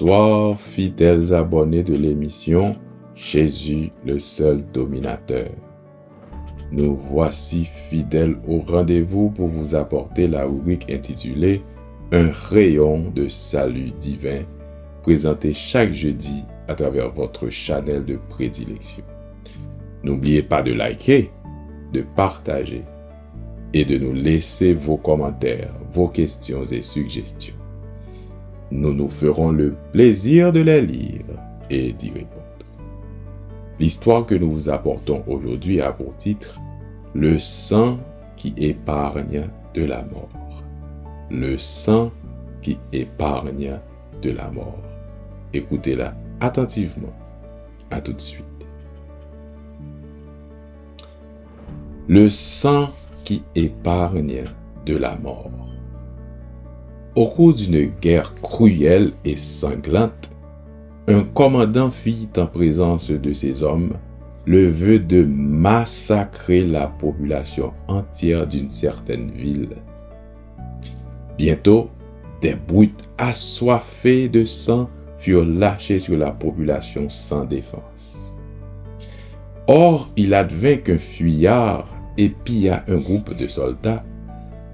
Bonsoir, fidèles abonnés de l'émission Jésus le seul dominateur. Nous voici fidèles au rendez-vous pour vous apporter la rubrique intitulée Un rayon de salut divin, présentée chaque jeudi à travers votre channel de prédilection. N'oubliez pas de liker, de partager et de nous laisser vos commentaires, vos questions et suggestions. Nous nous ferons le plaisir de les lire et d'y répondre. L'histoire que nous vous apportons aujourd'hui a pour titre « Le sang qui épargne de la mort ». Le sang qui épargne de la mort. Écoutez-la attentivement. À tout de suite. Le sang qui épargne de la mort. Au cours d'une guerre cruelle et sanglante, un commandant fit en présence de ses hommes le vœu de massacrer la population entière d'une certaine ville. Bientôt, des brutes assoiffées de sang furent lâchées sur la population sans défense. Or, il advint qu'un fuyard épia un groupe de soldats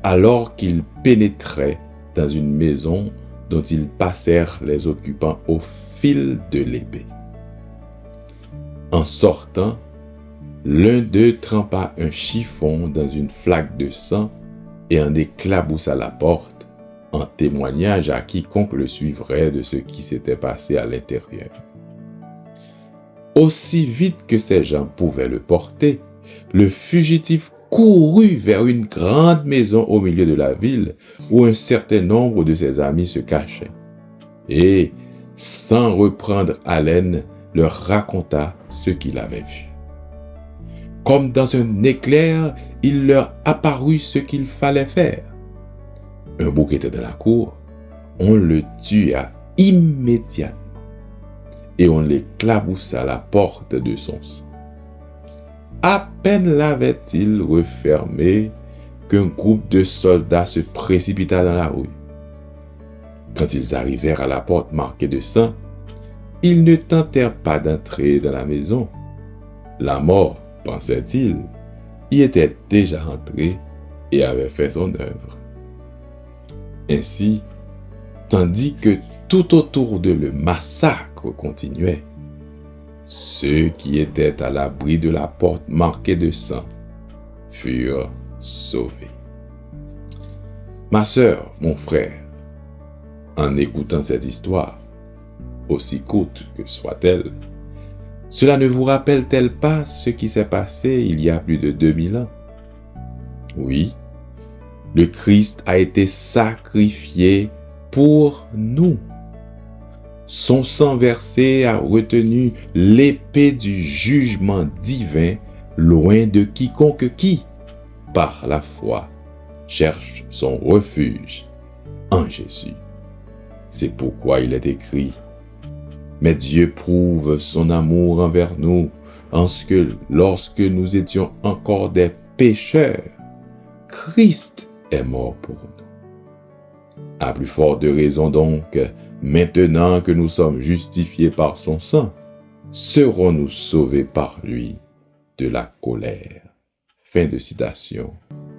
alors qu'ils pénétraient dans une maison dont ils passèrent les occupants au fil de l'épée. En sortant, l'un d'eux trempa un chiffon dans une flaque de sang et en éclaboussa la porte, en témoignage à quiconque le suivrait de ce qui s'était passé à l'intérieur. Aussi vite que ces gens pouvaient le porter, le fugitif courut vers une grande maison au milieu de la ville où un certain nombre de ses amis se cachaient. Et, sans reprendre haleine, leur raconta ce qu'il avait vu. Comme dans un éclair, il leur apparut ce qu'il fallait faire. Un bouc était dans la cour, on le tua immédiatement et on l'éclaboussa la porte de son sang. À peine l'avait-il refermé qu'un groupe de soldats se précipita dans la rue. Quand ils arrivèrent à la porte marquée de sang, ils ne tentèrent pas d'entrer dans la maison. La mort, pensait-il, y était déjà entrée et avait fait son œuvre. Ainsi, tandis que tout autour d'eux le massacre continuait, ceux qui étaient à l'abri de la porte marquée de sang furent sauvés. Ma sœur, mon frère, en écoutant cette histoire, aussi courte que soit-elle, cela ne vous rappelle-t-elle pas ce qui s'est passé il y a plus de 2000 ans? Oui, le Christ a été sacrifié pour nous. Son sang versé a retenu l'épée du jugement divin loin de quiconque qui, par la foi, cherche son refuge en Jésus. C'est pourquoi il est écrit « Mais Dieu prouve son amour envers nous en ce que lorsque nous étions encore des pécheurs, Christ est mort pour nous. À plus forte raison donc, maintenant que nous sommes justifiés par son sang, serons-nous sauvés par lui de la colère. » Fin de citation,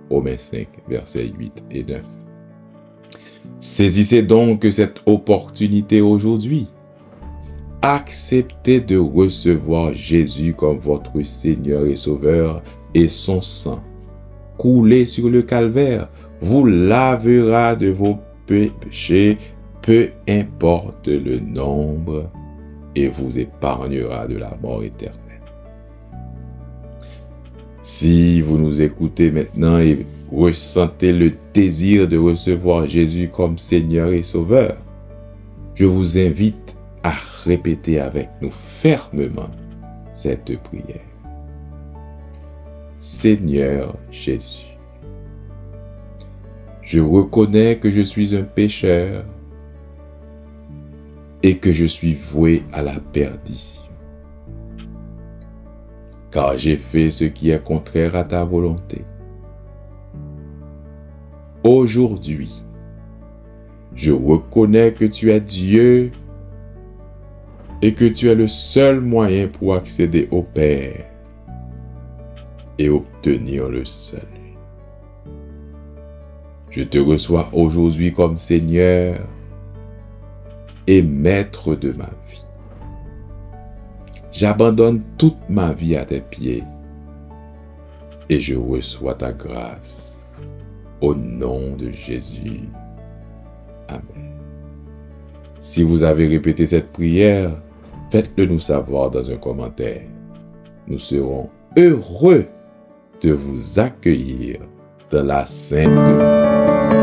Romains 5, versets 8 et 9. Saisissez donc cette opportunité aujourd'hui. Acceptez de recevoir Jésus comme votre Seigneur et Sauveur et son sang, coulé sur le calvaire, vous lavera de vos péchés, peu importe le nombre, et vous épargnera de la mort éternelle. Si vous nous écoutez maintenant et ressentez le désir de recevoir Jésus comme Seigneur et Sauveur, je vous invite à répéter avec nous fermement cette prière. Seigneur Jésus, je reconnais que je suis un pécheur et que je suis voué à la perdition, car j'ai fait ce qui est contraire à ta volonté. Aujourd'hui, je reconnais que tu es Dieu et que tu es le seul moyen pour accéder au Père et obtenir le salut. Je te reçois aujourd'hui comme Seigneur et Maître de ma vie. J'abandonne toute ma vie à tes pieds et je reçois ta grâce au nom de Jésus. Amen. Si vous avez répété cette prière, faites-le nous savoir dans un commentaire. Nous serons heureux de vous accueillir dans la Sainte Demeure.